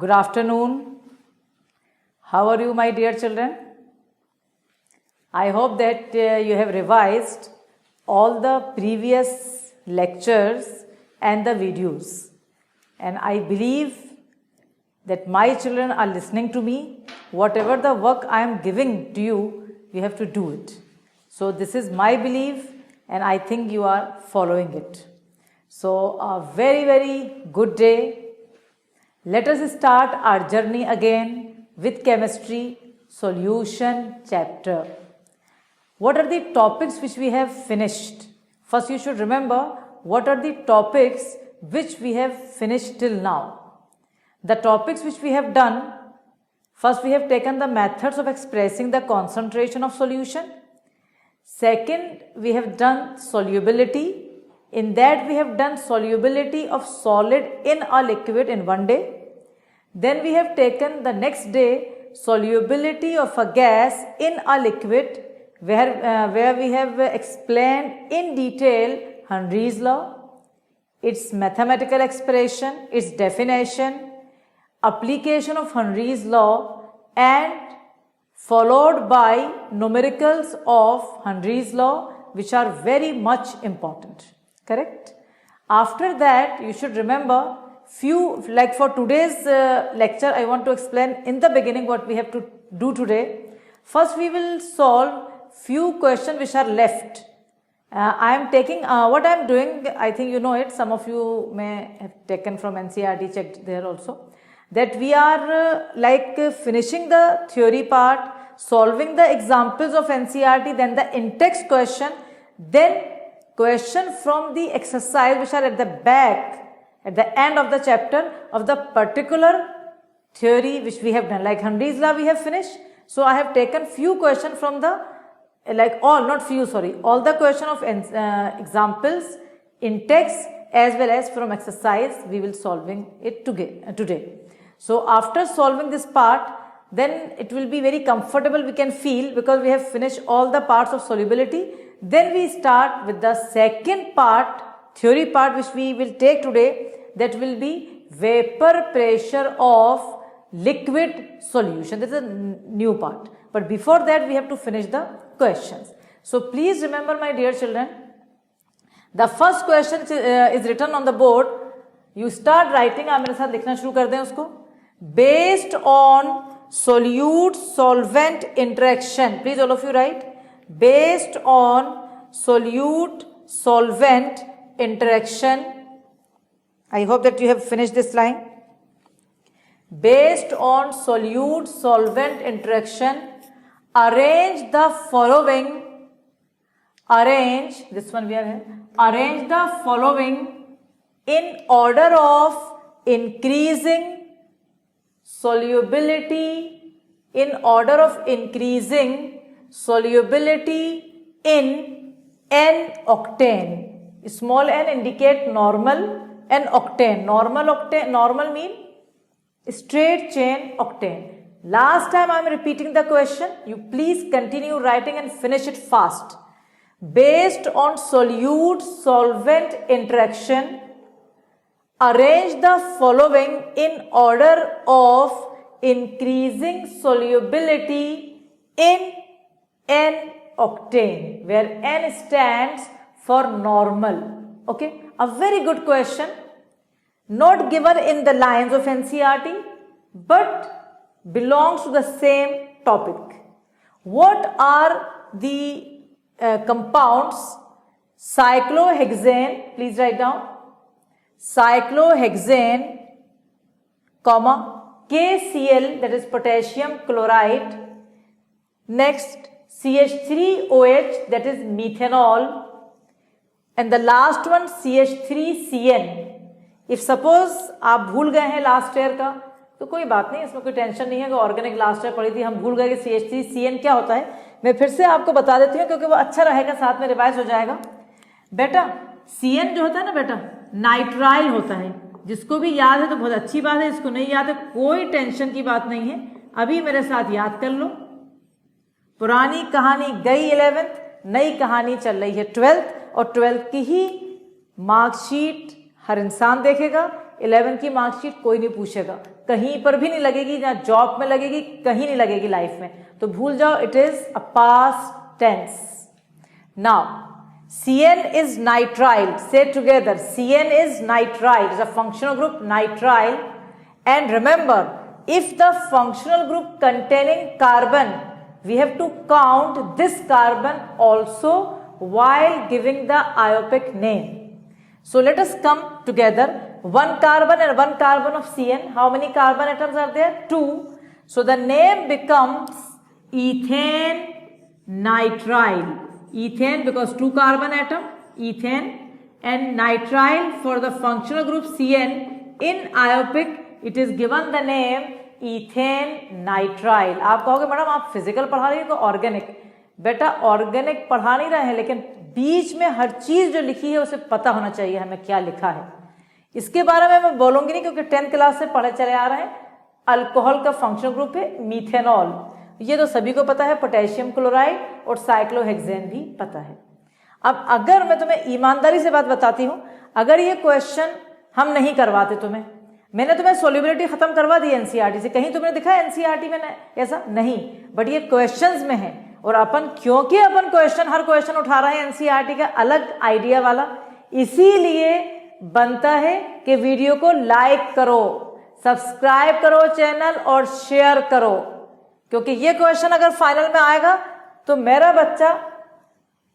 Good afternoon. How are you, my dear children? I hope that you have revised all the previous lectures and the videos. And I believe that my children are listening to me. Whatever the work I am giving to you, you have to do it. So this is my belief and I think you are following it. So a very, very good day. Let us start our journey again with chemistry solution chapter. What are the topics which we have finished? First you should remember what are the topics which we have finished till now. The topics which we have done, first we have taken the methods of expressing the concentration of solution. Second, we have done solubility. In that we have done solubility of solid in a liquid in one day. Then we have taken the next day solubility of a gas in a liquid where we have explained in detail Henry's law, its mathematical expression, its definition, application of Henry's law and followed by numericals of Henry's law which are very much important. Correct? After that you should remember few, like for today's lecture I want to explain in the beginning what we have to do today. First we will solve few questions which are left. I am taking what I am doing, I think you know it, some of you may have taken from NCERT, checked there also, that we are finishing the theory part, solving the examples of NCERT, then the in-text question, then question from the exercise which are at the back, at the end of the chapter of the particular theory which we have done. Like Henry's law we have finished. So I have taken few questions from the, all the question of examples in text as well as from exercise we will solving it today. So after solving this part, then it will be very comfortable we can feel because we have finished all the parts of solubility. Then we start with the second part, theory part which we will take today, that will be vapor pressure of liquid solution. This is a new part. But before that we have to finish the questions. So please remember my dear children, the first question is written on the board. You start writing, आप मेरे साथ लिखना शुरू कर दें उसको. Based on solute solvent interaction, please all of you write. Based on solute solvent interaction, I hope that you have finished this line. Based on solute solvent interaction, arrange the following. Arrange the following in order of increasing solubility, in in N-octane. Small n indicate normal, N-octane. Normal mean straight chain octane. Last time I am repeating the question. You please continue writing and finish it fast. Based on solute solvent interaction, arrange the following in order of increasing solubility in N-octane, where N stands for normal. Okay, a very good question, not given in the lines of NCERT, but belongs to the same topic. What are the compounds? Cyclohexane, please write down. Cyclohexane, KCl, that is potassium chloride. Next, CH3OH, that is methanol. And the last one CH3CN. If suppose आप भूल गए हैं last year का तो कोई बात नहीं, इसमें कोई टेंशन नहीं है. अगर ऑर्गेनिक लास्ट ईयर पढ़ी थी, हम भूल गए कि CH3CN क्या होता है. मैं फिर से आपको बता देती हूँ क्योंकि वो अच्छा रहेगा, साथ में रिवाइज हो जाएगा. बेटा CN जो होता है ना बेटा, नाइट्राइल होता है. जिसको भी याद है तो बहुत अच्छी बात है, जिसको नहीं याद है कोई टेंशन की बात नहीं है. अभी मेरे साथ याद कर लो. पुरानी कहानी गई 11th, नई कहानी चल रही है 12th, और 12th की ही मार्कशीट हर इंसान देखेगा. 11 की मार्कशीट कोई नहीं पूछेगा, कहीं पर भी नहीं लगेगी, ना जॉब में लगेगी, कहीं नहीं लगेगी लाइफ में, तो भूल जाओ, it is a past tense. Now CN is nitrile, say together, CN is nitrile, it's a functional group nitrile, and remember, if the functional group containing carbon, we have to count this carbon also while giving the IUPAC name. So let us come together, one carbon and one carbon of CN, how many carbon atoms are there? 2. So the name becomes ethane nitrile. Ethane because 2 carbon atom, ethane, and nitrile for the functional group CN. In IUPAC it is given the name ethane nitrile. आप कहोगे madam आप physical पढ़ा रही हो तो organic, बेटा organic पढ़ा नहीं रहे हैं, लेकिन बीच में हर चीज जो लिखी है उसे पता होना चाहिए हमें क्या लिखा है। इसके बारे में मैं बोलूंगी नहीं क्योंकि 10th क्लास से पढ़े चले आ रहे हैं। अल्कोहल का फंक्शनल ग्रुप है मीथेनॉल, ये तो सभी को पता है, पोटेशियम क्लोराइड और साइक्लोहेक्सेन भी पता है। अब अगर मैं तुम्हें ईमानदारी से बात बताती हूं, अगर ये क्वेश्चन हम नहीं करवाते तुम्हें, मैंने तुम्हें सोल्यूबिलिटी खत्म करवा दी एनसीईआरटी से, कहीं तुमने दिखा एनसीईआरटी में ऐसा नहीं, बट ये क्वेश्चंस में है। और अपन क्योंकि अपन क्वेश्चन हर क्वेश्चन उठा रहे हैं एनसीईआरटी का अलग आइडिया वाला, इसीलिए बनता है कि वीडियो को लाइक करो, सब्सक्राइब करो चैनल और शेयर करो, क्योंकि ये क्वेश्चन अगर फाइनल में आएगा तो मेरा बच्चा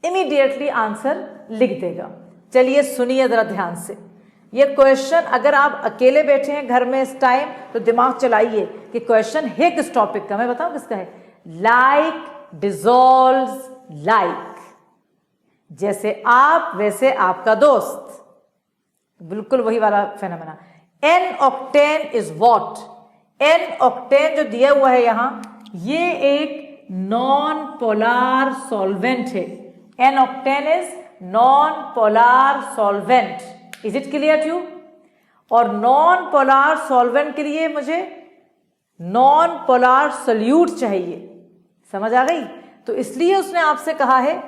इमीडिएटली आंसर लिख देगा। चलिए सुनिए जरा ध्यान से, ये क्वेश्चन अगर आप अकेले बैठे हैं घर में इस टाइम तो दिमाग चलाइए कि क्वेश्चन है किस टॉपिक का, मैं बताऊं किसका है। लाइक डिसॉल्व्स लाइक, जैसे आप वैसे आपका दोस्त, बिल्कुल वही वाला phenomena. N octane is what, n octane जो दिया हुआ है यहां, ये एक नॉन पोलार सॉल्वेंट है। N octane is non polar solvent, is it clear to you? और नॉन पोलार सॉल्वेंट के लिए मुझे नॉन पोलार सोल्यूट चाहिए, समझ आ गई? तो इसलिए उसने आपसे कहा है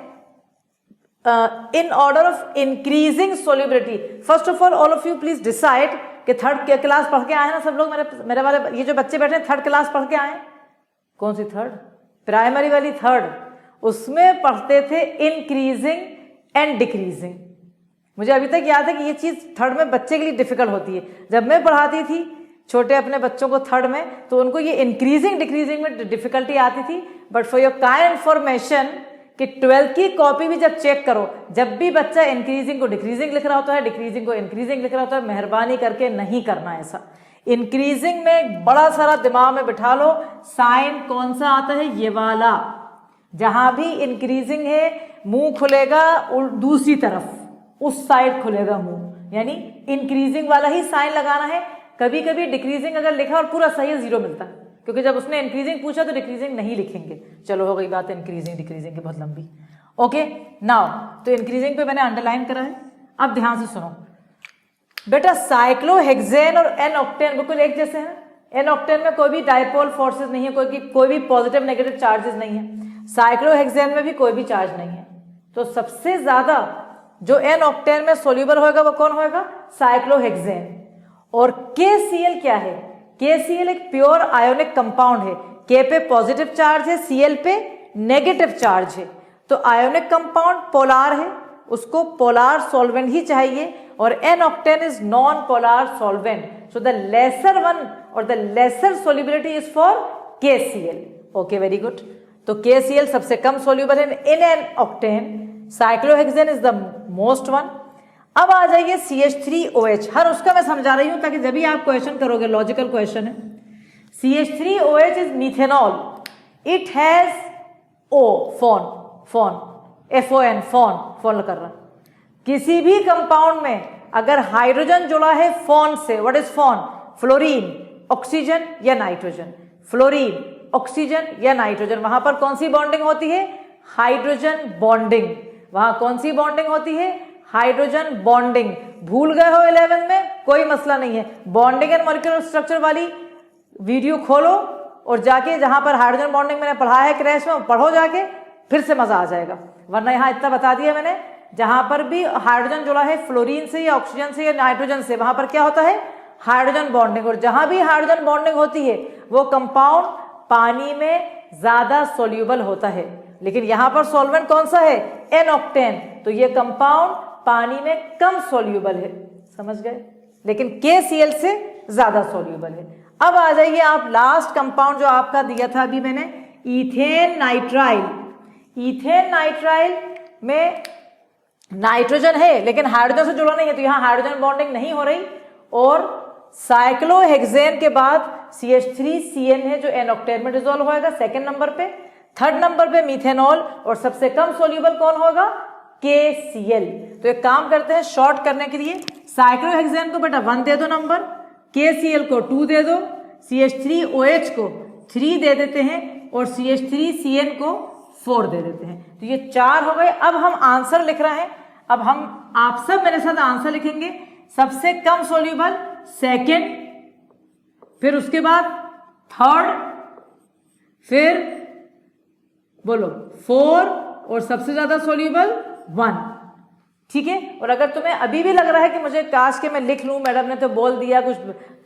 in order of increasing solubility. First of all of you please decide कि थर्ड क्लास पढ़ के आए ना सब लोग, मेरे वाले ये जो बच्चे बैठे हैं थर्ड क्लास पढ़ के आए। कौन सी थर्ड? प्राइमरी वाली थर्ड, उसमें पढ़ते थे इंक्रीजिंग एंड डिक्रीजिंग। मुझे अभी तक याद है कि ये चीज थर्ड में बच्चे के लिए डिफिकल्ट होती है। जब मैं पढ़ाती थी छोटे अपने बच्चों को थर्ड में, तो उनको ये इंक्रीजिंग डिक्रीजिंग में डिफिकल्टी आती थी। But for your kind information कि 12th की कॉपी भी जब चेक करो, जब भी बच्चा इंक्रीजिंग को डिक्रीजिंग लिख रहा होता है, डिक्रीजिंग को इंक्रीजिंग लिख रहा होता है, मेहरबानी करके नहीं करना ऐसा। इंक्रीजिंग में बड़ा सारा दिमाग में बिठा लो, साइन कौन सा आता है, ये वाला। जहां भी इंक्रीजिंग है मुंह खुलेगा दूसरी तरफ, उस साइड खुलेगा मुंह, यानी इंक्रीजिंग वाला ही साइन लगाना है। कभी कभी डिक्रीजिंग अगर लिखा और पूरा सही है, जीरो मिलता है, क्योंकि जब उसने इंक्रीजिंग पूछा तो डिक्रीजिंग नहीं लिखेंगे। चलो हो गई बात इंक्रीजिंग डिक्रीजिंग की बहुत लंबी। ओके नाउ, तो इंक्रीजिंग पे मैंने अंडरलाइन करा है। अब ध्यान से सुनो बेटा, साइक्लोहेक्सेन और एन ऑक्टेन बिल्कुल एक जैसे हैं। एन ऑक्टेन में कोई भी डाइपोल फोर्सेस नहीं है, कोई भी पॉजिटिव नेगेटिव चार्जेस नहीं है। साइक्लोहेक्सेन में भी कोई भी चार्ज नहीं है। तो सबसे ज्यादा जो एन ऑक्टेन में सोल्यूबल होगा वो कौन होगा? साइक्लोहेक्सेन। और KCl क्या है? KCl एक प्योर आयोनिक कंपाउंड है। K पे पॉजिटिव चार्ज है, Cl पे नेगेटिव चार्ज है। तो आयोनिक कंपाउंड पोलार है, उसको पोलार सॉल्वेंट ही चाहिए। और n octane is non polar solvent, so the lesser one or the lesser solubility is for KCl। Okay very good. तो KCl सबसे कम सोल्यूबल है in n octane, cyclohexane is the most one. अब आ जाइए CH3OH, हर उसका मैं समझा रही हूं ताकि जब भी आप क्वेश्चन करोगे, लॉजिकल क्वेश्चन है। CH3OH is methanol, it has O phone FON phone कर रहा। किसी भी कंपाउंड में अगर हाइड्रोजन जुड़ा है फोन से, what is phone? Fluorine, oxygen या नाइट्रोजन, फ्लोरीन, ऑक्सीजन या नाइट्रोजन, वहां पर कौन सी बॉन्डिंग होती है? Hydrogen bonding. वहां कौन सी बॉन्डिंग होती है? Hydrogen bonding. भूल गए हो 11 में? कोई मसला नहीं है, बॉन्डिंग एंड मॉलिक्यूलर स्ट्रक्चर वाली वीडियो खोलो और जाके जहां पर हाइड्रोजन बॉन्डिंग मैंने पढ़ाया है क्रैश में, पढ़ो जाके, फिर से मजा आ जाएगा। वरना यहां इतना बता दिया मैंने, जहां पर भी हाइड्रोजन जुड़ा है फ्लोरीन से या ऑक्सीजन से या नाइट्रोजन से, वहां पर क्या होता है? हाइड्रोजन बॉन्डिंग, और जहां भी हाइड्रोजन बॉन्डिंग होती है वो कंपाउंड पानी में ज्यादा सोल्यूबल होता है। लेकिन यहां पर सॉल्वेंट कौन सा है, एन ऑक्टेन, तो ये कंपाउंड पानी में कम सोल्यूबल है, समझ गए, लेकिन KCl से ज्यादा सोल्यूबल है। अब आ जाइए आप लास्ट कंपाउंड जो आपका दिया था अभी मैंने, इथेन नाइट्राइल। इथेन नाइट्राइल में नाइट्रोजन है लेकिन हाइड्रोजन से जुड़ा नहीं है, तो यहां हाइड्रोजन बॉन्डिंग नहीं हो रही, और साइक्लोहेक्सेन के बाद CH3CN है जो एन ऑक्टेन में डिसॉल्व होएगा सेकंड नंबर पे। थर्ड नंबर पे मिथेनॉल, और सबसे कम सोल्यूबल कौन होगा, KCl। तो एक काम करते हैं शॉर्ट करने के लिए, साइक्लोहेक्सेन को बेटा 1 दे दो नंबर, KCl को 2 दे दो, CH3OH को 3 दे देते हैं, और CH3CN को 4 दे देते हैं। तो ये 4 हो गए। अब हम आंसर लिख रहे हैं, अब हम आप सब मेरे साथ आंसर लिखेंगे। सबसे कम सोल्यूबल सेकंड, फिर उसके बाद थर्ड, फिर बोलो 4, और सबसे ज्यादा सोल्यूबल 1, ठीक है। और अगर तुम्हें अभी भी लग रहा है कि मुझे काश के मैं लिख लूं, मैडम ने तो बोल दिया, कुछ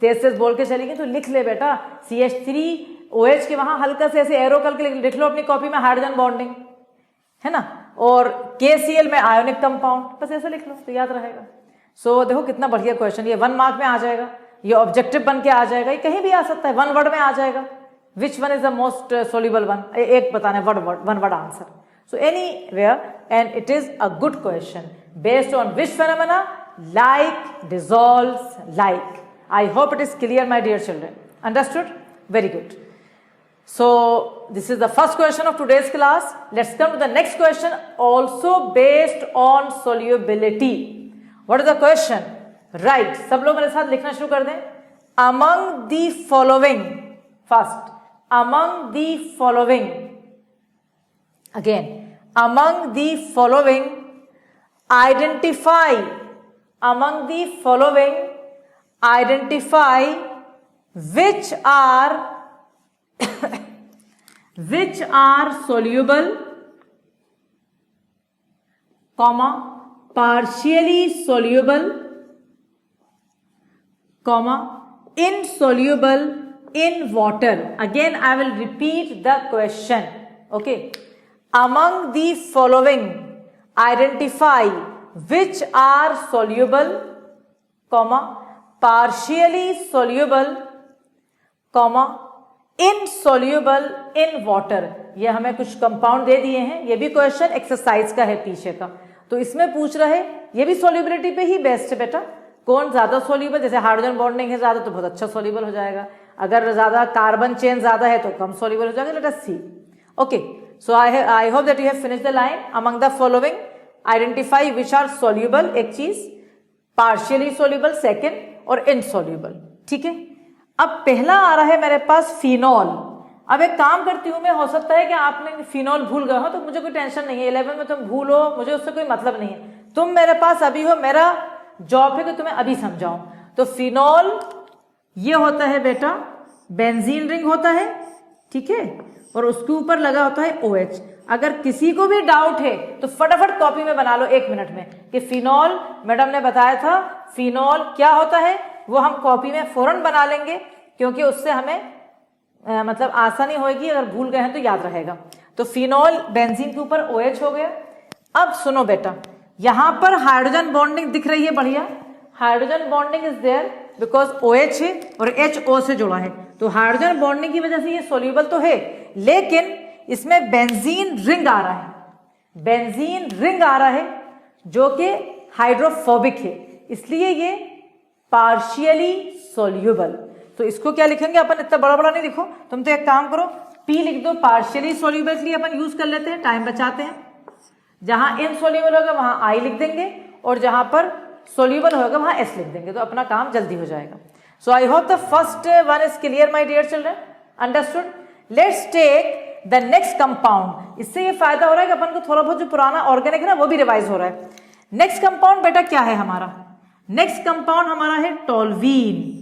तेज तेज बोल के चली गई, तो लिख ले बेटा, CH3OH के वहां हल्का से ऐसे एरो करके लिख लो अपनी कॉपी में, हाइड्रोजन बॉन्डिंग है ना, और KCl में आयोनिक कंपाउंड, बस ऐसे लिख लो तो याद रहेगा। सो देखो कितना बढ़िया क्वेश्चन, ये 1 मार्क में आ जाएगा, ये ऑब्जेक्टिव बन के आ जाएगा, ये कहीं भी आ सकता है, 1 वर्ड में आ जाएगा। Which one is the most soluble one, एक बताना, 1 word answer. So anywhere, and it is a good question based on which phenomena, like dissolves like. I hope it is clear, my dear children. Understood? Very good. So this is the first question of today's class. Let's come to the next question, also based on solubility. What is the question? Right. सब लोग मेरे साथ लिखना शुरू कर दें. Among the following, first, among the following, again, among the following, identify, among the following, identify which are which are soluble, comma, partially soluble, comma, insoluble in water. Again I will repeat the question. Okay, among the following, identify which are soluble, comma, partially soluble, comma, insoluble in water. ये हमें कुछ compound दे दिए हैं, ये भी question exercise का है पीछे का, तो इसमें पूछ रहे, ये भी सोल्यूबिलिटी पे ही बेस्ट है बेटा, कौन ज्यादा सोल्यूबल, जैसे हाइड्रोजन बॉन्डिंग है ज्यादा तो बहुत अच्छा सोल्यूबल हो जाएगा, अगर ज्यादा कार्बन चेन ज्यादा है तो कम सोल्यूबल हो जाएगा। Let us see. Okay, so I hope that you have finished the line. Among the following identify which are soluble, एक चीज, पार्शियली सोल्यूबल सेकेंड, और इनसोल्यूबल, ठीक है। अब पहला आ रहा है मेरे पास फिनॉल। अब एक काम करती हूं मैं, हो सकता है कि आपने फिनॉल भूल गए हो, तो मुझे कोई टेंशन नहीं है, 11 में तुम भूलो, मुझे उससे कोई मतलब नहीं है, तुम मेरे पास अभी हो, मेरा जॉब है कि तुम्हें अभी समझाऊं। तो फिनॉल ये होता है बेटा, बेंजीन रिंग होता है, ठीक है, और उसके ऊपर लगा होता है OH। अगर किसी को भी डाउट है तो फटाफट कॉपी में बना लो 1 मिनट में कि फिनॉल, मैडम ने बताया था फिनॉल क्या होता है, वो हम कॉपी में फौरन बना लेंगे, क्योंकि उससे हमें मतलब आसानी होगी, अगर भूल गए हैं तो याद रहेगा। तो फिनॉल बेंजीन के ऊपर OH हो गया। अब सुनो बेटा, यहां पर हाइड्रोजन बॉन्डिंग दिख रही है, बढ़िया, hydrogen bonding is there because OH है और HO से जुड़ा है, तो हाइड्रोजन बॉन्डिंग की वजह से ये सोल्यूबल तो है, लेकिन इसमें बेंजीन रिंग आ रहा है, बेंजीन रिंग आ रहा है जो कि हाइड्रोफोबिक है, इसलिए ये पार्शियली सोल्यूबल। तो इसको क्या लिखेंगे अपन, इतना बड़ा बड़ा नहीं लिखो, तुम तो एक काम करो, P लिख दो, पार्शियली सोल्यूबल के लिए अपन यूज कर लेते हैं, टाइम बचाते हैं। जहां इनसोल्यूबल होगा वहां I लिख देंगे, और जहां पर सोल्यूबल होगा वहां S लिख देंगे, तो अपना काम जल्दी हो जाएगा। So I hope the first one is clear my dear children, understood. Let's take the next compound. इससे ये फायदा हो रहा है कि अपन को थोड़ा बहुत जो पुराना ऑर्गेनिक है ना वो भी रिवाइज हो रहा है। नेक्स्ट कंपाउंड बेटा क्या है हमारा, नेक्स्ट कंपाउंड हमारा है टोल्वीन।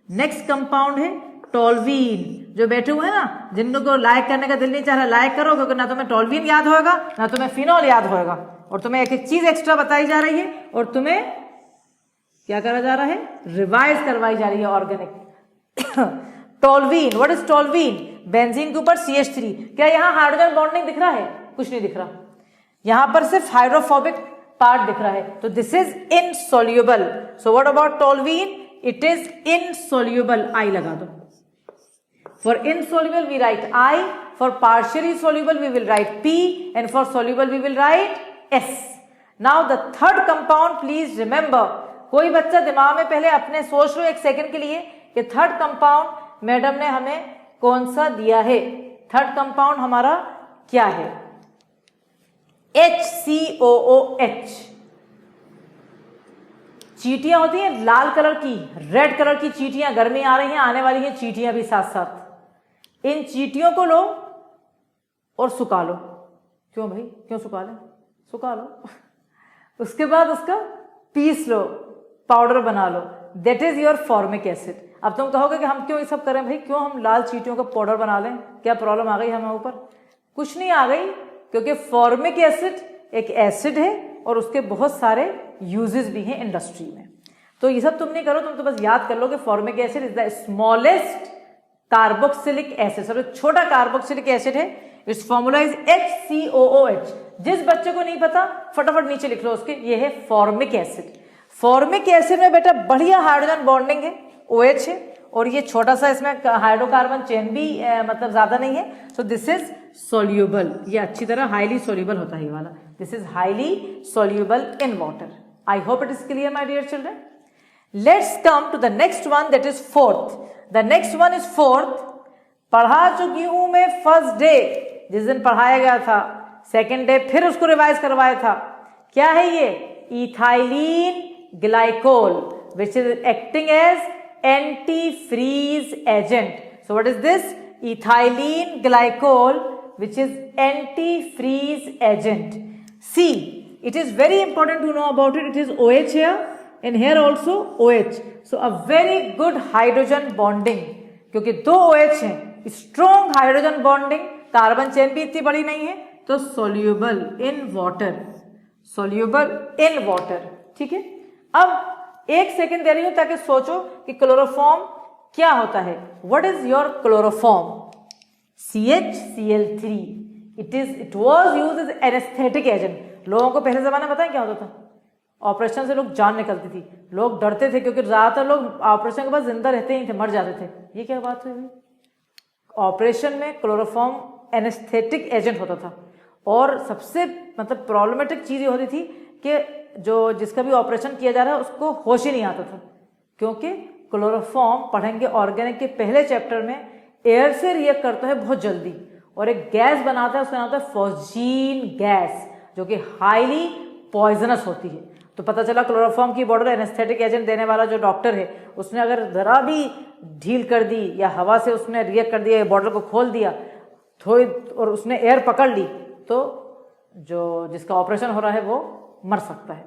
नेक्स्ट कंपाउंड है टोल्वीन। जो बैठे हुए हैं ना, जिनको लाइक करने का दिल नहीं चाह रहा, लाइक करो, क्योंकि ना तुम्हें टोल्वीन याद होगा ना तुम्हें फिनॉल याद होगा, और तुम्हें एक एक चीज एक्स्ट्रा बताई जा रही है, और तुम्हें क्या करा जा रहा है? रिवाइज करवाई जा रही है organic. Toluene, what is toluene? Benzene के ऊपर CH3। क्या यहाँ हाइड्रोजन बॉन्डिंग दिख रहा है? कुछ नहीं दिख रहा, यहां पर सिर्फ हाइड्रोफोबिक पार्ट दिख रहा है, तो this is insoluble. So what about toluene? It is insoluble. I लगा दो। For insoluble we write I, for partially soluble we will write P, and for soluble we will write S। Now the third compound, please remember, कोई बच्चा दिमाग में पहले अपने सोच लो एक सेकंड के लिए कि थर्ड कंपाउंड मैडम ने हमें कौन सा दिया है। थर्ड कंपाउंड हमारा क्या है? HCOOH। चींटियां होती हैं लाल कलर की, रेड कलर की चींटियां, गर्मी आ रही हैं, आने वाली हैं चींटियां भी साथ साथ। इन चींटियों को लो और सुखा लो। क्यों भाई, क्यों सुखा लें? सुखा लो। उसके बाद उसका पीस लो, पाउडर बना लो, that is your formic acid. अब तुम कहोगे कि हम क्यों ये सब करें भाई, क्यों हम लाल चींटियों का पाउडर बना लें, क्या प्रॉब्लम आ गई हमें ऊपर? कुछ नहीं आ गई, क्योंकि फॉर्मिक एसिड एक एसिड है और उसके बहुत सारे यूजेस भी हैं इंडस्ट्री में। तो ये सब तुम नहीं करो, तुम तो बस याद कर लो कि formic acid is the smallest carboxylic acid, सबसे छोटा कार्बोक्सिलिक एसिड है। It's formula is HCOOH। जिस बच्चे को नहीं पता फटाफट नीचे लिख लो उसके, ये है फॉर्मिक एसिड। फॉर्मिक एसिड में बेटा बढ़िया हाइड्रोजन बॉन्डिंग है, OH है, और ये छोटा सा इसमें हाइड्रोकार्बन चेन भी मतलब ज्यादा नहीं है, सो दिस इज सोल्यूबल। ये अच्छी तरह हाईली सोल्यूबल होता है ये वाला, this is highly soluble in water. I hope it is clear my dear children. Let's come to the next one, that is fourth. The next one is fourth. पढ़ा चुकी हूं मैं फर्स्ट डे, जिस दिन पढ़ाया गया था, सेकेंड डे फिर उसको रिवाइज करवाया था। क्या है ये? Ethylene glycol, which is acting as anti-freeze agent. So what is this? Ethylene glycol, which is anti-freeze agent. See, it is very important to know about it. It is OH here and here also OH. So a very good hydrogen bonding, क्योंकि दो OH हैं, strong hydrogen bonding, carbon chain भी इतनी बड़ी नहीं है, तो soluble in water, soluble in water। ठीक है, अब एक सेकंड दे रही हूं ताकि सोचो कि क्लोरोफॉर्म क्या होता है। What is your chloroform? CHCl3। It was used as anaesthetic agent. लोगों को पहले जमाने में बताएं क्या होता था? ऑपरेशन से लोग जान निकलती थी, लोग डरते थे, क्योंकि ज्यादातर लोग ऑपरेशन के बाद जिंदा रहते ही थे, मर जाते थे। ये क्या बात हुई भाई? ऑपरेशन में क्लोरोफॉर्म एनेस्थेटिक एजेंट होता था, और सबसे मतलब प्रॉब्लमेटिक चीज ये होती थी कि जो जिसका भी ऑपरेशन किया जा रहा है उसको होश ही नहीं आता था, क्योंकि क्लोरोफॉर्म पढ़ेंगे ऑर्गेनिक के पहले चैप्टर में, एयर से रिएक्ट करता है बहुत जल्दी और एक गैस बनाता है, उसका नाम होता है फॉस्जीन गैस, जो कि हाईली पॉइजनस होती है। तो पता चला क्लोरोफॉर्म की बॉटल एनेस्थेटिक एजेंट देने वाला जो डॉक्टर है, उसने अगर जरा भी ढील कर दी या हवा से उसने रिएक्ट कर दिया, बॉटल को खोल दिया थोड़ी और उसने एयर पकड़ ली, तो जो जिसका ऑपरेशन हो रहा है वो मर सकता है।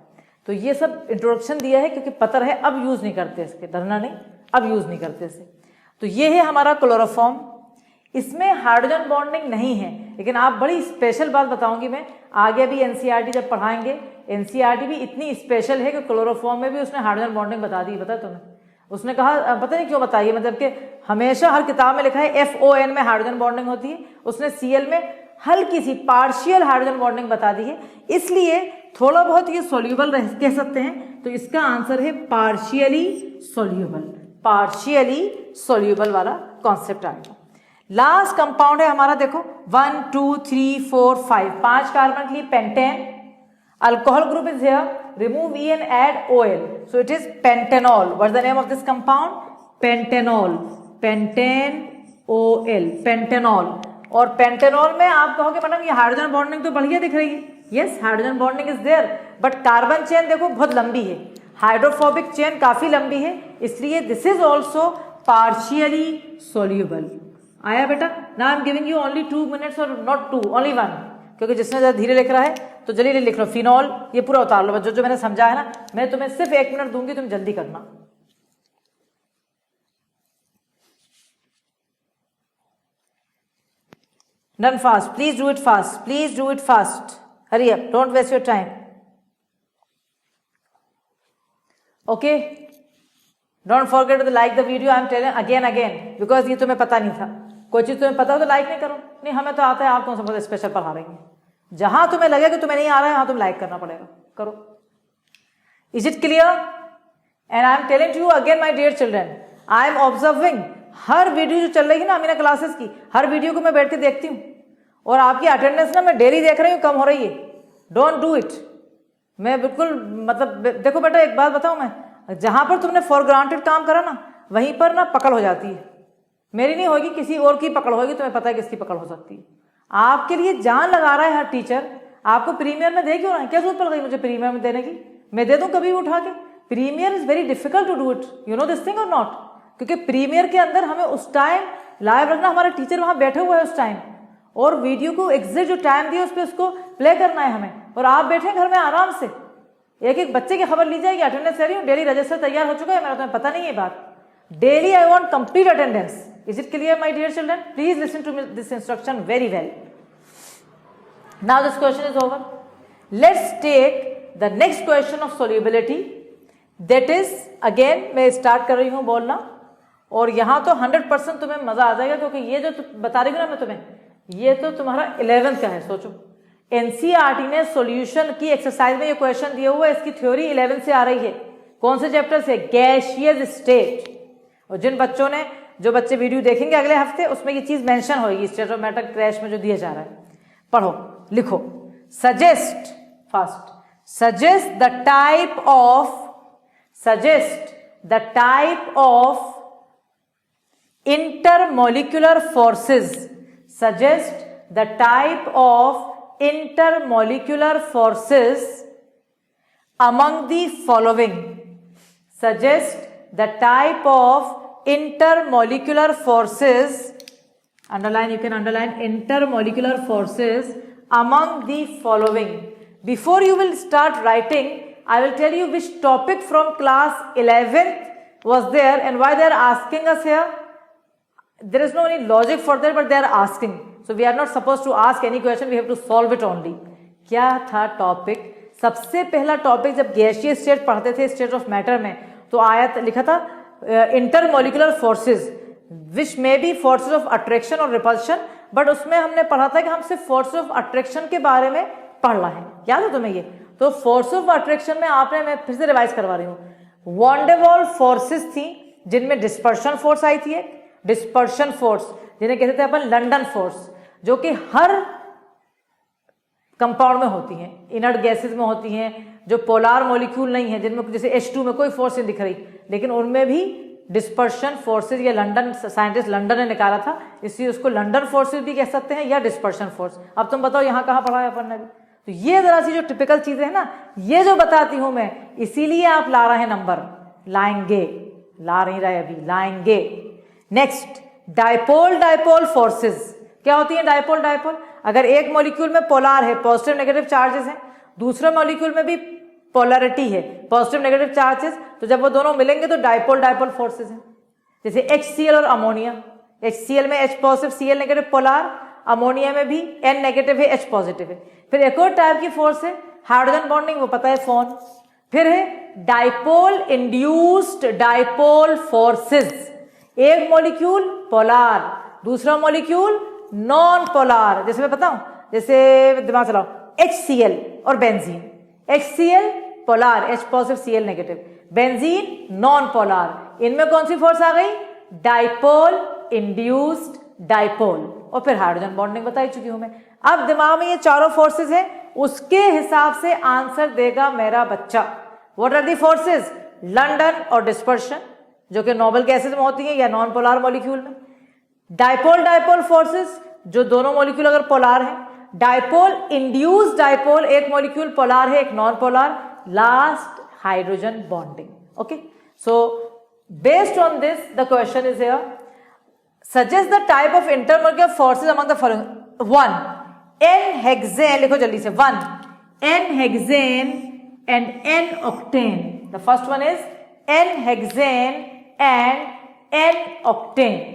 तो ये सब इंट्रोडक्शन दिया है, क्योंकि पता रहे अब यूज नहीं करते इसके, डरना नहीं, अब यूज नहीं करते इसे। तो ये है हमारा क्लोरोफॉर्म। इसमें हाइड्रोजन बॉन्डिंग नहीं है, लेकिन आप बड़ी स्पेशल बात बताऊंगी मैं आगे भी, एनसीईआरटी जब पढ़ाएंगे। एनसीईआरटी भी इतनी स्पेशल है कि क्लोरोफॉर्म में भी उसने हाइड्रोजन बॉन्डिंग बता दी। पता है तुम्हें? उसने कहा, पता नहीं क्यों बताइए, मतलब कि हमेशा हर किताब में लिखा है FON में हाइड्रोजन बॉन्डिंग होती है, उसने Cl में हल्की सी पार्शियल हाइड्रोजन बॉन्डिंग बता दी है, इसलिए थोड़ा बहुत ये सोल्यूबल कह सकते हैं। तो इसका आंसर है पार्शियली सोल्यूबल, पार्शियली सोल्यूबल वाला कॉन्सेप्ट आएगा। लास्ट कंपाउंड है हमारा, देखो 1 2 3 4 5, 5 कार्बन के लिए pentane. Alcohol group is here, remove E and add OL, so it is pentanol. What's the name of this compound? Pentanol, pentanol, pentanol। और pentanol में आप कहोगे मैडम ये हाइड्रोजन बॉन्डिंग तो बढ़िया दिख रही है। Yes, hydrogen bonding is there, but carbon chain देखो बहुत लंबी है, हाइड्रोफोबिक चेन काफी लंबी है, इसलिए this is also partially soluble. आया बेटा? Now I am giving you only 2 minutes और नॉट 2, ओनली 1, क्योंकि जिसने ज्यादा धीरे लिख रहा है तो जल्दी लिख लो। फिनॉल ये पूरा उतार लो, जो जो मैंने समझा है ना, मैं तुम्हें सिर्फ 1 मिनट दूंगी, तुम जल्दी करना। Done fast. Please do it fast. Please do it fast. Hurry up. Don't waste your time. Okay, don't forget to like the video, I am telling again because ये तुम्हें पता नहीं था। कोई चीज तुम्हें पता हो तो लाइक नहीं करो, नहीं हमें तो आता है, आप कौन सा बहुत स्पेशल पढ़ा रही हैं। जहां तुम्हें लगे कि तुम्हें नहीं आ रहा है वहां तुम्हें लाइक करना पड़ेगा, करो। Is it clear? And I am telling to you again my dear children, I am observing हर वीडियो जो चल रही है ना अमीना क्लासेस की, हर वीडियो को मैं बैठ के देखती हूँ और आपकी अटेंडेंस ना मैं डेली देख रही हूँ कम हो रही है। Don't do it. मैं बिल्कुल मतलब देखो बेटा एक बात बताऊं, मैं जहां पर तुमने फॉर ग्रांटेड काम करा ना वहीं पर ना पकड़ हो जाती है। मेरी नहीं होगी, किसी और की पकड़ होगी, तुम्हें पता है किसकी पकड़ हो सकती है। आपके लिए जान लगा रहा है हर टीचर, आपको प्रीमियर में दे क्यों रहा है? क्या जरूरत पड़ गई मुझे प्रीमियर में देने की? मैं दे दूं कभी भी उठा के। Premier is very difficult to do it, you know this thing और नॉट? क्योंकि प्रीमियर के अंदर हमें उस टाइम लाइव रखना, हमारा टीचर वहां बैठे हुए है उस टाइम, और वीडियो को एग्जैक्ट जो टाइम दिया उस पर उसको प्ले करना है हमें, और आप बैठे घर में आराम से एक एक बच्चे की खबर ली जाएगी। अटेंडेंस ले रही हूँ, डेली रजिस्टर तैयार हो चुका है मेरा, तुम्हें पता नहीं है बात। Daily I want complete attendance. Is it clear my dear children? Please listen to this instruction very well. Now this question is over. Let's take the next question of solubility, that is again मैं start कर रही हूं बोलना, और यहां तो 100% तुम्हें मजा आ जाएगा, क्योंकि ये जो बता रही हूं ना मैं तुम्हें, ये तो तुम्हारा 11th का है। सोचो एनसीईआरटी ने सॉल्यूशन की एक्सरसाइज में ये क्वेश्चन दिया हुआ है, इसकी थ्योरी 11 से आ रही है। कौन से चैप्टर से? Gaseous state. और जिन बच्चों ने, जो बच्चे वीडियो देखेंगे अगले हफ्ते, उसमें ये चीज मेंशन होगी स्टेट ऑफ मैटर क्रैश में जो दिया जा रहा है। पढ़ो, लिखो। Suggest, first suggest the type of intermolecular forces, suggest the type of intermolecular forces among the following. Suggest the type of intermolecular forces, underline, you can underline intermolecular forces among the following. Before you will start writing, I will tell you which topic from class 11th was there and why they are asking us here. There is no any logic for that, but they are asking. So we are not supposed to ask any question, we have to solve it only. क्या था topic? सबसे पहला topic जब gaseous state पढ़ते थे state of matter में, तो आया लिखा था intermolecular forces which may be forces of attraction और रिपल्शन, बट उसमें हमने पढ़ा था कि हम सिर्फ फोर्सेस ऑफ अट्रैक्शन के बारे में पढ़ना है। याद है तुम्हें ये? तो फोर्स ऑफ अट्रैक्शन में आपने, मैं फिर से रिवाइज करवा रही हूँ, वॉन डे वॉल फोर्सेस थी जिनमें डिस्पर्शन फोर्स आई थी, एक डिस्पर्शन फोर्स जिन्हें कहते थे अपन लंडन फोर्स, जो कि हर कंपाउंड में होती हैं, इनर्ट गैसेस में होती हैं, जो पोलार मॉलिक्यूल नहीं है, जिनमें जैसे H2 में कोई फोर्स नहीं दिख रही, लेकिन उनमें भी डिस्पर्शन फोर्सेज, ये लंदन साइंटिस्ट लंदन ने निकाला था, इसलिए उसको लंदन फोर्सेज भी कह सकते हैं या डिस्पर्शन फोर्स। अब तुम बताओ यहाँ कहाँ पढ़ा है अपन ने भी? तो ये जरा सी जो टिपिकल चीजें है ना, ये जो बताती हूं मैं, इसीलिए आप ला रहे हैं नंबर, लाएंगे, ला नहीं रहे अभी, लाएंगे। नेक्स्ट, डाइपोल फोर्सेस क्या होती है? डाइपोल, अगर एक मॉलिक्यूल में पोलार है, पॉजिटिव नेगेटिव चार्जेस हैं, दूसरे मॉलिक्यूल में भी पोलैरिटी है, पॉजिटिव नेगेटिव चार्जेस, तो जब वो दोनों मिलेंगे तो डाइपोल फोर्सेस हैं। जैसे HCl और अमोनिया, HCl में H positive Cl negative polar, ammonia में भी N नेगेटिव है H पॉजिटिव है। फिर एक और टाइप की फोर्स है हाइड्रोजन बॉन्डिंग, वो पता है फोन। फिर है डाइपोल इंड्यूस्ड डाइपोल फोर्सेस, एक मॉलिक्यूल पोलार, दूसरा मॉलिक्यूल नॉन पोलार। जैसे मैं बताऊं, जैसे दिमाग चलाओ, HCl और benzene, HCl polar H positive Cl negative, benzene non polar, इनमें कौन सी फोर्स आ गई? Dipole induced dipole. और फिर हाइड्रोजन बॉन्डिंग बताई चुकी हूं मैं। अब दिमाग में ये चारों फोर्सेस हैं, उसके हिसाब से आंसर देगा मेरा बच्चा। What are the forces? London और डिस्पर्शन, जो कि नोबल गैसेस में होती है या नॉन पोलार मॉलिक्यूल में। डाइपोल फोर्सेस, जो दोनों मॉलिक्यूल अगर पोलार है। डाइपोल इंड्यूस्ड डाइपोल, एक मॉलिक्यूल पोलार है एक non polar. Last, hydrogen bonding. Okay, so based on this the question is here, suggest the type of intermolecular forces among the following. 1 n hexane, लिखो जल्दी से, 1 n hexane and N-ऑक्टेन। The first one is n hexane and n octane.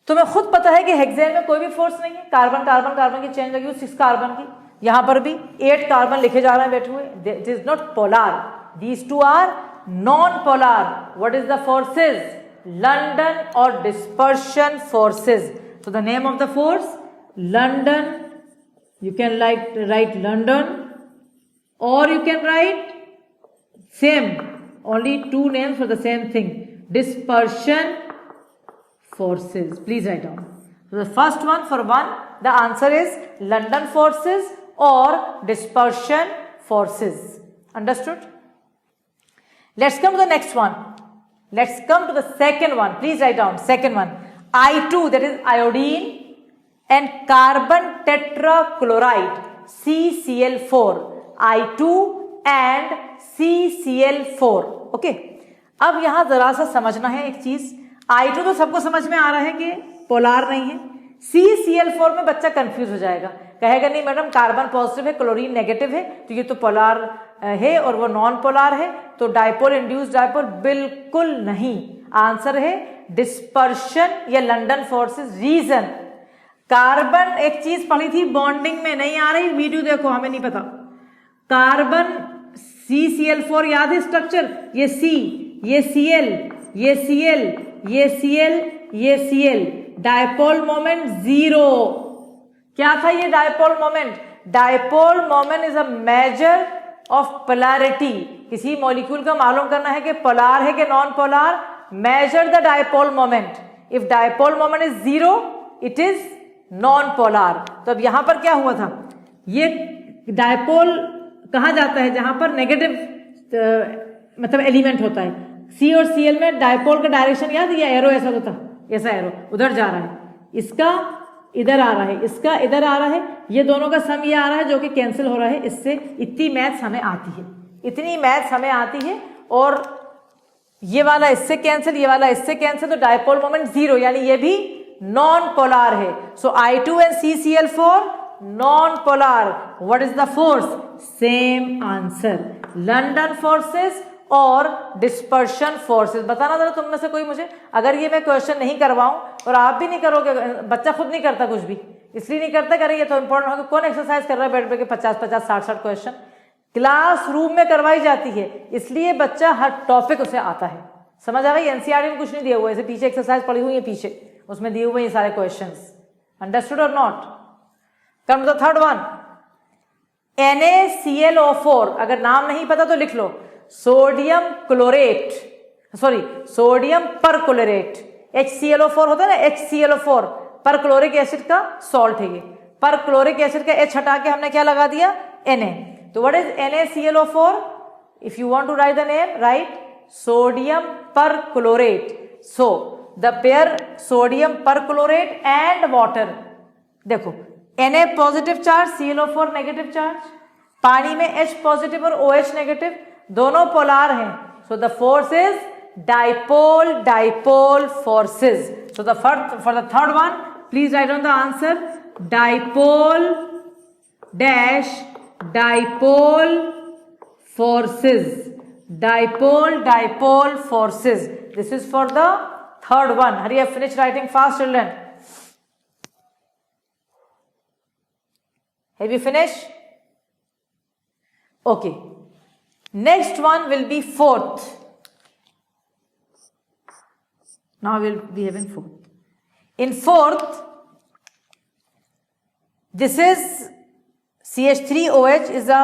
तुम्हें खुद पता है कि hexane में कोई भी फोर्स नहीं है, कार्बन की चेन लगी हुई 6 कार्बन की, यहां पर भी 8 कार्बन लिखे जा रहे हैं बैठे हुए। It is not polar, These two are non-polar. What is the forces? London or dispersion forces. So the name of the force, London. You can write London, or you can write same, only two names for the same thing, dispersion forces. Please write down. So the first one, for one, the answer is London forces or dispersion forces. Understood? Let's come to the next one. Let's come to the second one. Please write down second one. I2, that is iodine, and carbon tetrachloride, CCl4. I2 and CCl4. Okay, अब यहां जरा सा समझना है एक चीज. I2 तो सबको समझ में आ रहा है कि पोलार नहीं है. CCl4 में बच्चा कंफ्यूज हो जाएगा, कहेगा नहीं मैडम कार्बन पॉजिटिव है, क्लोरीन नेगेटिव है, तो ये तो पोलार है और वो नॉन पोलार है, तो डायपोल इंड्यूस्ड डायपोल. बिल्कुल नहीं. आंसर है डिस्पर्शन या लंडन फोर्सेस. रीजन, कार्बन एक चीज पढ़ी थी बॉन्डिंग में, नहीं आ रही वीडियो देखो, हमें नहीं पता. कार्बन CCl4 याद है स्ट्रक्चर, ये C, ये Cl, ये Cl, ये Cl, ये Cl. Dipole moment 0. क्या था ये dipole moment? Dipole moment is a measure of polarity. किसी मॉलिक्यूल का मालूम करना है कि पोलार है कि non polar, measure the dipole moment. If dipole moment is 0, it is non polar. तो अब यहां पर क्या हुआ था, ये डायपोल कहा जाता है जहां पर नेगेटिव मतलब एलिमेंट होता है. C और Cl में डायपोल का डायरेक्शन याद, ये एरो ऐसा होता, ऐसा एरो उधर जा रहा है, इसका इधर आ रहा है, इसका इधर आ रहा है, ये दोनों का सम ये आ रहा है जो कि कैंसिल हो रहा है. इससे इतनी मैथ्स हमें आती है, इतनी मैथ्स हमें आती है. और ये वाला इससे कैंसिल, ये वाला इससे कैंसिल, तो डायपोल मोमेंट 0, यानी ये भी नॉन पोलार है. सो I2 and CCl4 non polar. What is the force? Same answer, London forces और डिस्पर्शन फोर्सेस. बताना जरा तुम में से कोई मुझे, अगर ये मैं क्वेश्चन नहीं करवाऊं और आप भी नहीं करोगे, बच्चा खुद नहीं करता कुछ भी, इसलिए नहीं करता, करे ये तो इंपॉर्टेंट होगा. कौन एक्सरसाइज कर रहा है बैठ बैठ के 50-50 60-60 क्वेश्चन क्लास रूम में करवाई जाती है, इसलिए बच्चा हर टॉपिक उसे आता है. समझ आ गई? एनसीईआरटी में कुछ नहीं दिया हुआ, ऐसे पीछे एक्सरसाइज पड़ी हुई है, पीछे उसमें दिए हुए ये सारे question. Understood or not? Come to the third one, NaClO4. अगर नाम नहीं पता तो लिख लो, sodium chlorate, sorry sodium perchlorate. HClO4 होता है ना, HClO4 परक्लोरिक एसिड का सॉल्ट है ये. परक्लोरिक एसिड का H हटा के हमने क्या लगा दिया? Na. तो what is NaClO4? If you want to write the name, write sodium perchlorate. So the pair sodium perchlorate and water. देखो Na positive charge, ClO4 negative charge, पानी में H पॉजिटिव और OH नेगेटिव, दोनों polar हैं. So the force is dipole dipole forces. So the for the third one, please write down the answer, dipole dash dipole forces. Dipole dipole forces. This is for the third one. Hurry up, finish writing fast children. Have you finished? Okay. Next one will be fourth. Now we'll be having fourth. In fourth, this is CH3OH is a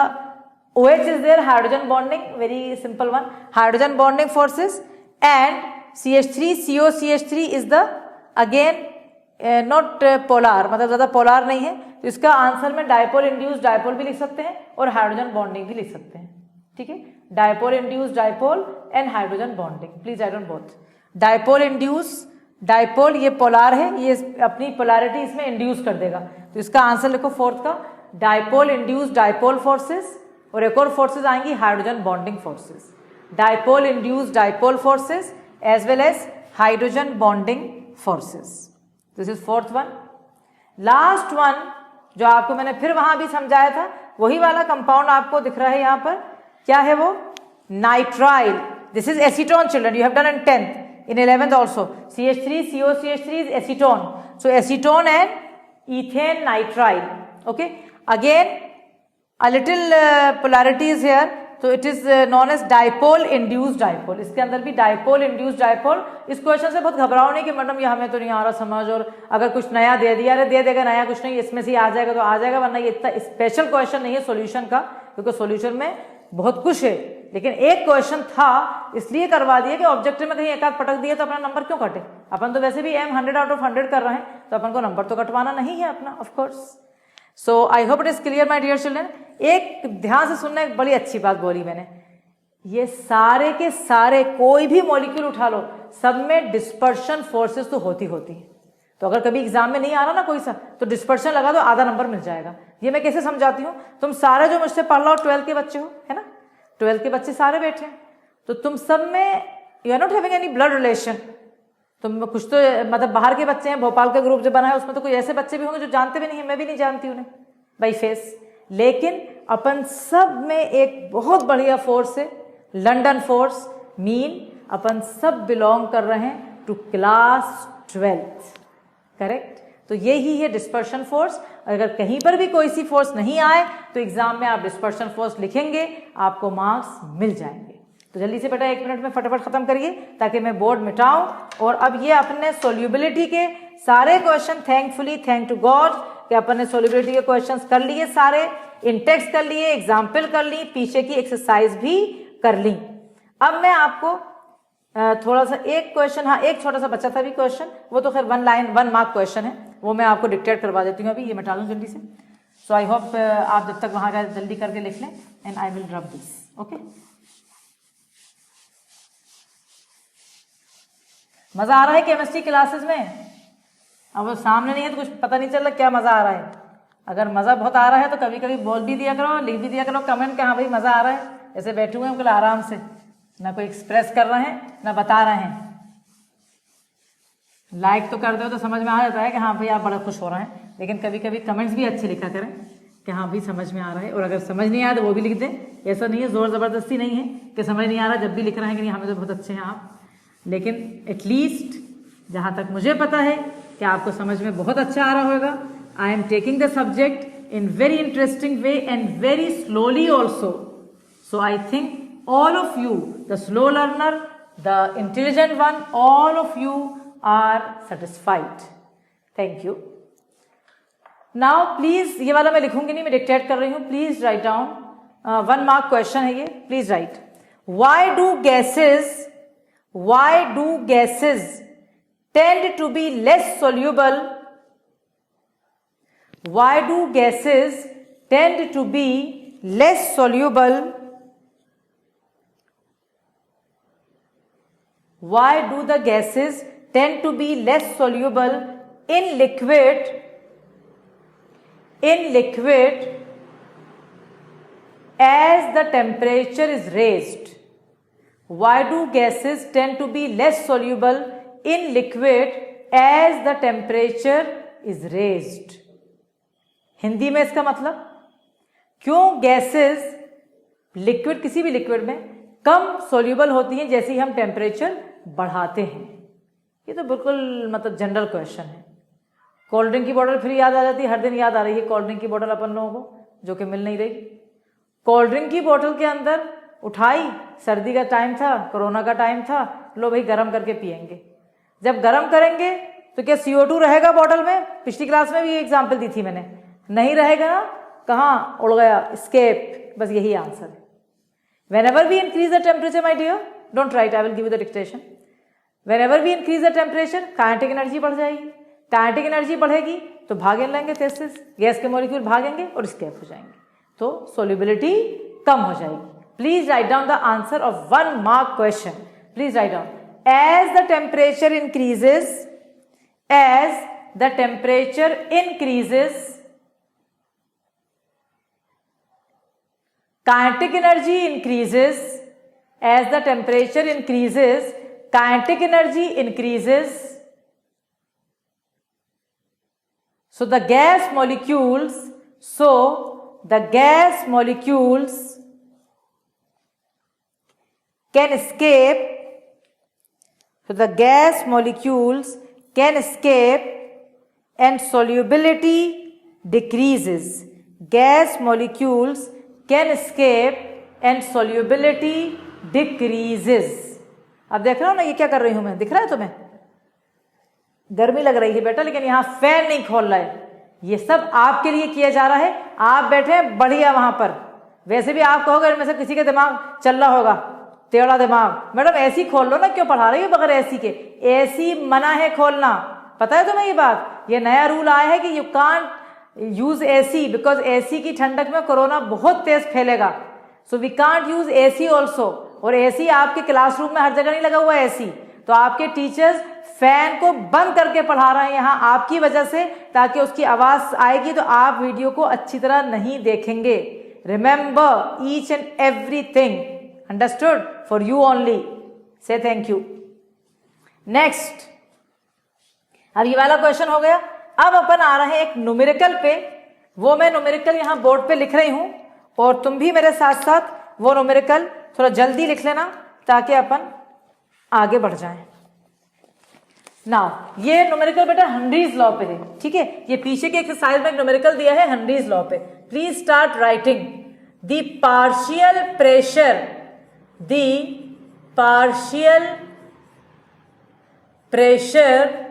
OH is there, hydrogen bonding, very simple one, hydrogen bonding forces, and CH3CO CH3 is the again not polar, मतलब ज्यादा polar नहीं है. तो इसका answer में dipole induced dipole भी लिख सकते हैं और हाइड्रोजन बॉन्डिंग भी लिख सकते हैं. ठीक है, dipole induced dipole and hydrogen bonding. Please write down both. Dipole induced dipole ये पोलार है, ये अपनी पोलैरिटी इसमें इंड्यूस कर देगा. तो इसका आंसर लिखो फोर्थ का, डायपोल इंड्यूस्ड डायपोल फोर्सेस. और एक और फोर्सेस आएंगी hydrogen bonding forces. Dipole induced dipole forces as well as hydrogen bonding forces. This is fourth one. Last one जो आपको मैंने फिर वहां भी समझाया था, वही वाला कंपाउंड आपको दिख रहा है यहां पर. क्या है वो? Nitrile. This is acetone children, you have done in 10th, in 11th also. CH3COCH3 is acetone. So acetone and ethane nitrile. Okay, again a little polarity is here, तो it is non as dipole induced dipole. इसके अंदर भी dipole induced dipole. इस question से बहुत घबराओ नहीं कि मैडम ये हमें तो नहीं आ रहा समझ, और अगर कुछ नया दे दिया, अरे दे देगा नया कुछ नहीं, इसमें से आ जाएगा तो आ जाएगा, वरना ये इतना स्पेशल क्वेश्चन नहीं है सॉल्यूशन का, क्योंकि सॉल्यूशन में बहुत कुछ है, लेकिन एक क्वेश्चन था इसलिए करवा दिया कि ऑब्जेक्टिव में कहीं एक आध पटक दिया तो अपना नंबर क्यों कटे। अपन तो वैसे भी एम 100 आउट ऑफ 100 कर रहे हैं, तो अपन को नंबर तो कटवाना नहीं है अपना, of course. So I hope it is clear my dear children. एक ध्यान से सुनना, एक बड़ी अच्छी बात बोली मैंने, ये सारे के सारे कोई भी मॉलिक्यूल उठा लो, सब में डिस्पर्शन फोर्सेस तो होती है। तो अगर कभी एग्जाम में नहीं आ रहा ना कोई सा, तो डिस्पर्शन लगा दो, आधा नंबर मिल जाएगा। ये मैं कैसे समझाती हूँ, तुम सारे जो मुझसे पढ़ रहे हो 12 के बच्चे हो, है ना, 12 के बच्चे सारे बैठे हैं, तो तुम सब में you are not having any blood relation. तुम कुछ तो मतलब बाहर के बच्चे हैं, भोपाल का ग्रुप जो बना है उसमें तो कोई ऐसे बच्चे भी होंगे जो जानते भी नहीं है, मैं भी नहीं जानती उन्हें बाई फेस, लेकिन अपन सब में एक बहुत बढ़िया फोर्स है, लंदन फोर्स, मीन अपन सब बिलोंग कर रहे हैं टू क्लास 12th, करेक्ट। तो यही है डिस्पर्शन फोर्स। अगर कहीं पर भी कोई सी फोर्स नहीं आए तो एग्जाम में आप डिस्पर्शन फोर्स लिखेंगे, आपको मार्क्स मिल जाएंगे। तो जल्दी से बेटा 1 मिनट में फटाफट खत्म करिए ताकि मैं बोर्ड मिटाऊं। और अब ये अपने सोल्यूबिलिटी के सारे question, thankfully thank to God कि अपन ने सोल्यूबिलिटी के क्वेश्चंस कर लिए, सारे इंटेक्स कर लिए, एग्जाम्पल कर ली, पीछे की एक्सरसाइज भी कर ली। अब मैं आपको थोड़ा सा एक क्वेश्चन, हाँ एक छोटा सा बच्चा था भी क्वेश्चन, वो तो खैर 1 मार्क क्वेश्चन है, वो मैं आपको डिक्टेट करवा देती हूँ अभी, ये मिटा लूँ जल्दी से। सो आई होप आप जब तक वहां का जल्दी करके लिख लें, and I will drop this, okay. मजा आ रहा है केमिस्ट्री क्लासेस में? अब वो सामने नहीं है तो कुछ पता नहीं चल रहा क्या मजा आ रहा है। अगर मजा बहुत आ रहा है तो कभी कभी बोल भी दिया करो, लिख भी दिया करो कमेंट के, हाँ भाई मजा आ रहा है। ऐसे बैठे हुए हैं बिल्कुल आराम से, ना कोई एक्सप्रेस कर रहे हैं ना बता रहे हैं। लाइक तो कर दो तो समझ में आ जाता है कि हाँ भाई आप बड़ा खुश हो रहे हैं, लेकिन कभी कभी कमेंट्स भी अच्छे लिखा करें कि हाँ भाई समझ में आ रहा है, और अगर समझ नहीं आया तो वो भी लिख दें। ऐसा नहीं है, जोर ज़बरदस्ती नहीं है कि समझ नहीं आ रहा जब भी लिख रहे हैं कि नहीं हमें तो बहुत अच्छे हैं आप, लेकिन एटलीस्ट जहाँ तक मुझे पता है कि आपको समझ में बहुत अच्छा आ रहा होगा। I am taking the subject in very interesting way and very slowly also. So I think all of you, the slow learner, the intelligent one, all of you are satisfied. Thank you. Now please, ये वाला मैं लिखूंगी नहीं, मैं dictate कर रही हूँ, please write down 1 mark question है ये, please write. Why do gases tend to be less soluble? Why do gases tend to be less soluble? Why do the gases tend to be less soluble in liquid as the temperature is raised? Why do gases tend to be less soluble in liquid as the temperature is raised? Hindi में इसका मतलब, क्यों gases liquid, किसी भी liquid में कम soluble होती हैं जैसे ही हम टेम्परेचर बढ़ाते हैं? ये तो बिल्कुल मतलब जनरल क्वेश्चन है। कोल्ड ड्रिंक की बोतल फिर याद आ जाती है, हर दिन याद आ रही है कोल्ड ड्रिंक की बोतल अपन लोगों को, जो कि मिल नहीं रही। कोल्ड ड्रिंक की बोतल के अंदर उठाई, सर्दी का टाइम था, कोरोना का टाइम था, लो भाई गर्म करके पियेंगे। जब गर्म करेंगे तो क्या CO2 रहेगा बोतल में? पिछली क्लास में भी एग्जाम्पल दी थी मैंने, नहीं रहेगा ना, कहाँ उड़ गया, स्केप, बस यही आंसर है। Whenever we increase the temperature, my dear, don't write, I will give you the dictation. Whenever we increase the temperature, kinetic energy बढ़ जाएगी। काइनेटिक एनर्जी बढ़ेगी तो भागने लगेंगे तेज तेज, गैस के मॉलिक्यूल भागेंगे और स्केप हो जाएंगे, तो सोल्यूबिलिटी कम हो जाएगी। Please write down the answer of 1 mark question. Please write down. As the temperature increases, kinetic energy increases. As the temperature increases, kinetic energy increases. So the gas molecules can escape. So the gas molecules can escape and solubility decreases. Gas molecules can escape and solubility decreases. अब देख रहे हो ना ये क्या कर रही हूं मैं, दिख रहा है तुम्हें? गर्मी लग रही है बेटा, लेकिन यहां फैन नहीं खोल रहा है। ये सब आपके लिए किया जा रहा है। आप बैठे बढ़िया वहां पर। वैसे भी आप कहोगे इनमें से किसी के दिमाग चल रहा होगा टेढ़ा दिमाग, मैडम एसी खोल लो ना, क्यों पढ़ा रही हो बगैर एसी के? एसी मना है खोलना, पता है तुम्हें ये बात? ये नया रूल आया है कि you can't use AC because AC की ठंडक में कोरोना बहुत तेज फैलेगा। So we can't use AC also. और एसी आपके क्लासरूम में हर जगह नहीं लगा हुआ है एसी, तो आपके टीचर्स फैन को बंद करके पढ़ा रहे हैं यहाँ आपकी वजह से, ताकि उसकी आवाज आएगी तो आप वीडियो को अच्छी तरह नहीं देखेंगे। Remember each and everything, understood? For you only. से थैंक यू। नेक्स्ट, अब ये वाला क्वेश्चन हो गया। अब अपन आ रहे हैं एक न्यूमेरिकल पे। वो मैं न्यूमेरिकल यहाँ बोर्ड पे लिख रही हूं और तुम भी मेरे साथ साथ वो न्यूमेरिकल थोड़ा जल्दी लिख लेना ताकि अपन आगे बढ़ जाएं। नाउ ये न्यूमेरिकल बेटा हेनरीज लॉ पे है, ठीक है? ये पीछे के एक्सरसाइज में न्यूमेरिकल दिया है हेनरीज लॉ पे। Please start writing the partial pressure, the partial pressure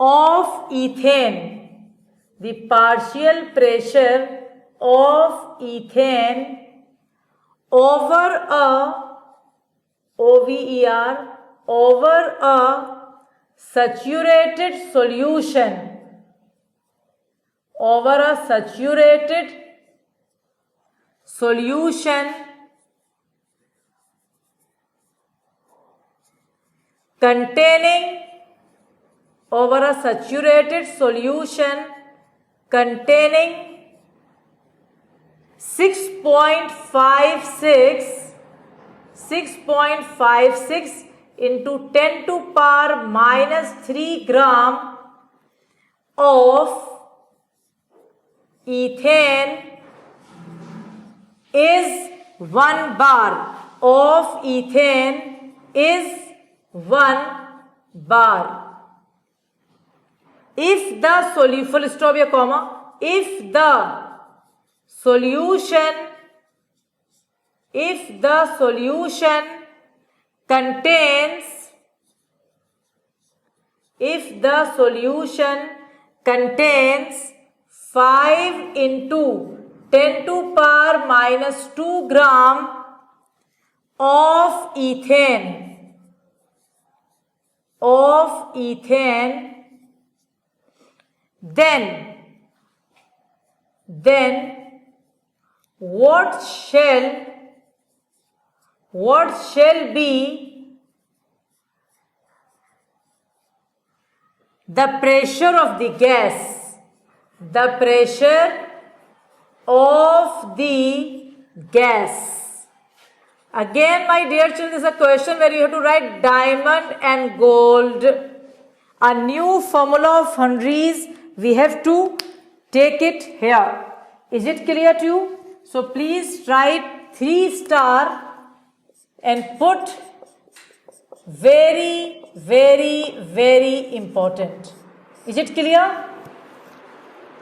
of ethane, the partial pressure of ethane over a OVER over a saturated solution, over a saturated solution containing, over a saturated solution containing 6.56 into 10 to power minus 3 gram of ethane is 1 bar, of ethane is 1 bar. If the solution, full stop या comma, if the solution contains, if the solution contains 5 into 10 to power minus 2 gram of ethane, then what shall be the pressure of the gas, the pressure of the gas? Again my dear children, this is a question where you have to write diamond and gold. A new formula of Henry's, we have to take it here. Is it clear to you? So please write 3 star and put very, very, very important. Is it clear?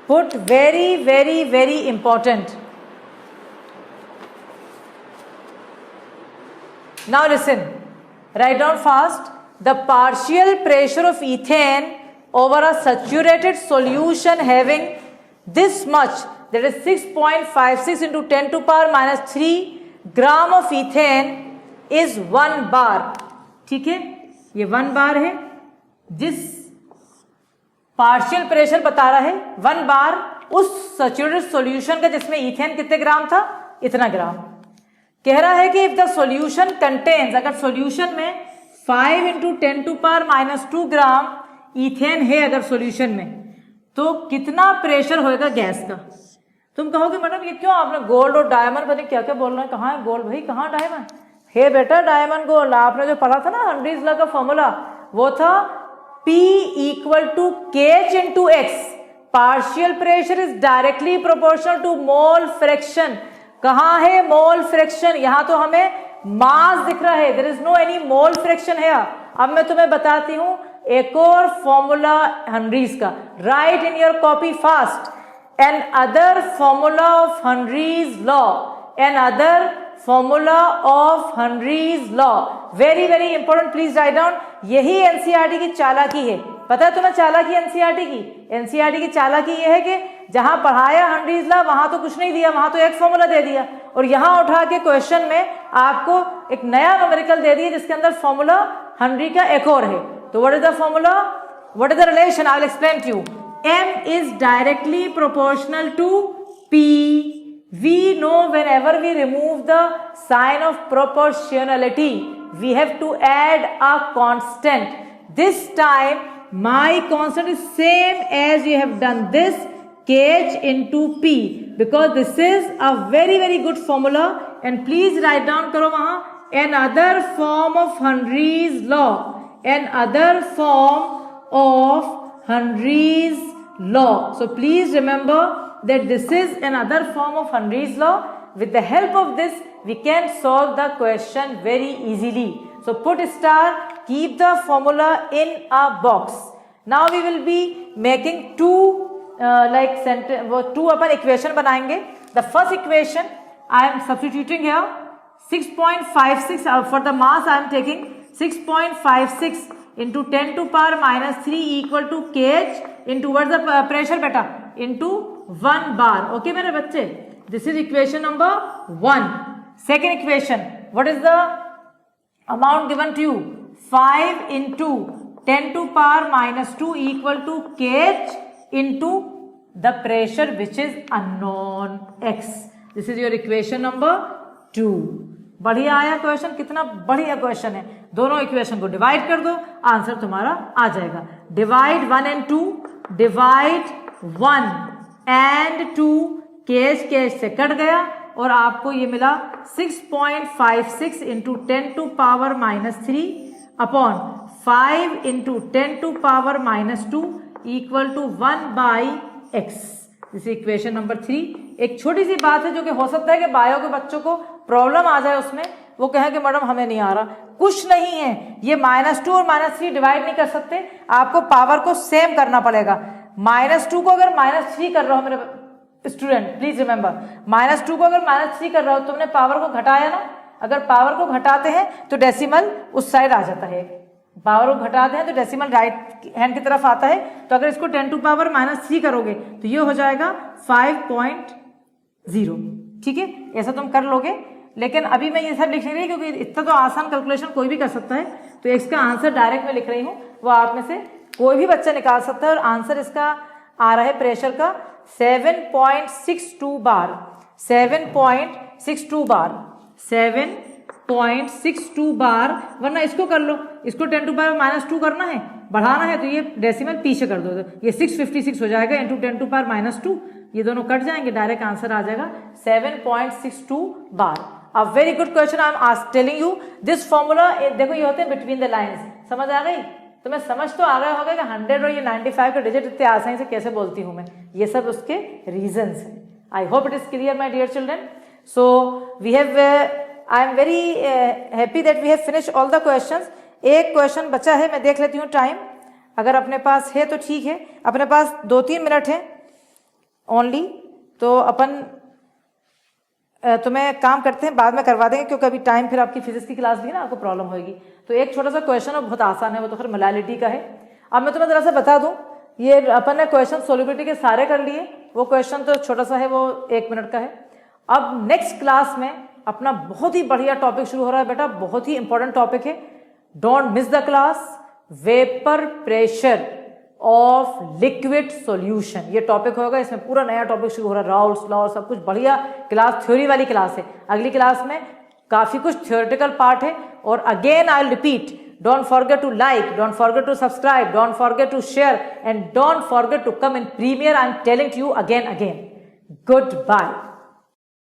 Put very, very, very important. Now listen, write down fast. The partial pressure of ethane over a saturated solution having this much, that is 6.56 into 10 to power minus 3 gram of ethane is 1 bar. ठीक है, ये 1 बार है। जिस partial pressure बता रहा है 1 बार उस saturated solution का जिसमें ईथेन कितने ग्राम था, इतना ग्राम। कह रहा है कि इफ द सॉल्यूशन कंटेन्स, अगर सॉल्यूशन में 5 into 10 to power minus 2 gram ethane है अगर सॉल्यूशन में, तो कितना प्रेशर होएगा गैस का। तुम कहोगे मैडम ये क्यों, आपने गोल्ड और डायमंड बने क्या क्या बोल रहे हैं, कहाँ है गोल्ड भाई, कहाँ डायमंड है बेटा? डायमंड गोल्ड आपने जो पढ़ा था ना हेनरीज लॉ का फॉर्मूला, वो था P equal to kH into X. Partial pressure is directly proportional to mole fraction. कहाँ है मोल फ्रैक्शन? यहां तो हमें मास दिख रहा है, there is no any mole fraction है। अब मैं तुम्हें बताती हूं एक और फॉर्मूला हेनरीज का, write in your copy fast. Another formula of Henry's law, another formula of Henry's law, very very important, please write down. यही एनसीईआरटी की चालाकी है। पता है तुम्हें चालाकी एनसीईआरटी की? एनसीईआरटी की चालाकी ये है कि जहां पढ़ाया हेनरीज लॉ वहां तो कुछ नहीं दिया, वहां तो एक फॉर्मूला दे दिया, और यहां उठा के क्वेश्चन में आपको एक नया न्यूमेरिकल दे दिया जिसके अंदर फॉर्मूला हेनरी का एक और है। तो what is the formula, what is the relation? I will explain to you. m is directly proportional to p. We know whenever we remove the sign of proportionality, we have to add a constant. This time my constant is same as you have done this, kh into p, because this is a very very good formula. And please write down करो वहां, another form of Henry's law, another form of Henry's law. So please remember that this is another form of Henry's law. With the help of this we can solve the question very easily. So put star, keep the formula in a box. Now we will be making two two upon equation बनाएंगे. The first equation I am substituting here 6.56 for the mass. I am taking 6.56 into 10 to power minus 3 equal to kh into what's the pressure beta into 1 bar. Okay मेरे बच्चे, this is equation number 1. Second equation, what is the amount given to you? 5 into 10 to power minus 2 equal to kh into the pressure which is unknown x. This is your equation number 2. बढ़िया आया question, कितना बढ़िया question है। दोनों equation को divide कर दो, answer तुम्हारा आ जाएगा। Divide 1 and 2, divide 1 and 2, case case से कट गया और आपको ये मिला 6.56 into 10 to power minus 3 upon 5 into 10 to power minus 2 equal to 1 by x. This equation number 3। एक छोटी सी बात है जो कि हो सकता है कि बायो के बच्चों को प्रॉब्लम आ जाए उसमें, वो कहे कि मैडम हमें नहीं आ रहा। कुछ नहीं है, ये -2 और -3 डिवाइड नहीं कर सकते, आपको पावर को सेम करना पड़ेगा। -2 को अगर -3 कर रहा हो मेरे स्टूडेंट, प्लीज रिमेंबर, -2 को अगर -3 कर रहा हो, तुमने पावर को घटाया ना, अगर पावर को घटाते हैं तो डेसिमल उस साइड आ जाता है, पावर को घटाते हैं तो डेसिमल राइट हैंड की तरफ आता है। तो अगर इसको 10 टू पावर -3 करोगे तो ये हो जाएगा 5.0। ठीक है, ऐसा तुम कर लोगे। लेकिन अभी मैं ये सब लिख नहीं रही क्योंकि इतना तो आसान कैलकुलेशन कोई भी कर सकता है, तो इसका आंसर डायरेक्ट मैं लिख रही हूँ, वो आप में से कोई भी बच्चा निकाल सकता है। और आंसर इसका आ रहा है प्रेशर का 7.62 बार, 7.62 बार, 7.62 बार। वरना इसको कर लो, इसको 10 टू पावर -2 करना है, बढ़ाना है, तो ये डेसिमल पीछे कर दो, तो ये 656 हो जाएगा इंटू 10 टू पावर -2, ये दोनों कट जाएंगे, डायरेक्ट आंसर आ जाएगा 7.62 bar. A very good question, I am telling you this formula. देखो ये होते हैं बिटवीन द लाइंस, समझ आ गई? तुम्हें समझ तो आ गया होगा कि 100 और ये 95 के डिजिट इतने आसानी से कैसे बोलती हूं मैं, ये सब उसके रीजंस हैं। I hope it is clear my dear children. So we have, I am very happy that we have finish all the questions. एक क्वेश्चन बचा है, मैं देख लेती हूँ टाइम, अगर अपने पास है तो ठीक है। अपने पास 2-3 मिनट है ओनली, तो अपन तुम्हें काम करते हैं, बाद में करवा देंगे क्योंकि अभी टाइम फिर आपकी फिजिक्स की क्लास भी है ना, आपको प्रॉब्लम होगी। तो एक छोटा सा क्वेश्चन है, बहुत आसान है, वो तो फिर मोलालिटी का है। अब मैं तुम्हें जरा सा बता दूं, ये अपन ने क्वेश्चन सोल्यूबिलिटी के सारे कर लिए, वो क्वेश्चन तो छोटा सा है, वो 1 मिनट का है। अब नेक्स्ट क्लास में अपना बहुत ही बढ़िया टॉपिक शुरू हो रहा है बेटा, बहुत ही इंपॉर्टेंट टॉपिक है, don't miss the class. Vapour pressure of liquid solution, ये टॉपिक होगा, इसमें पूरा नया टॉपिक शुरू हो रहा है, राउल्स लॉ, सब कुछ बढ़िया क्लास, थ्योरी वाली क्लास है। अगली क्लास में काफी कुछ थ्योरेटिकल पार्ट है। और again I will repeat, don't forget to like, don't forget to subscribe, don't forget to share and don't forget to come in premier. I am telling to you again. Good bye.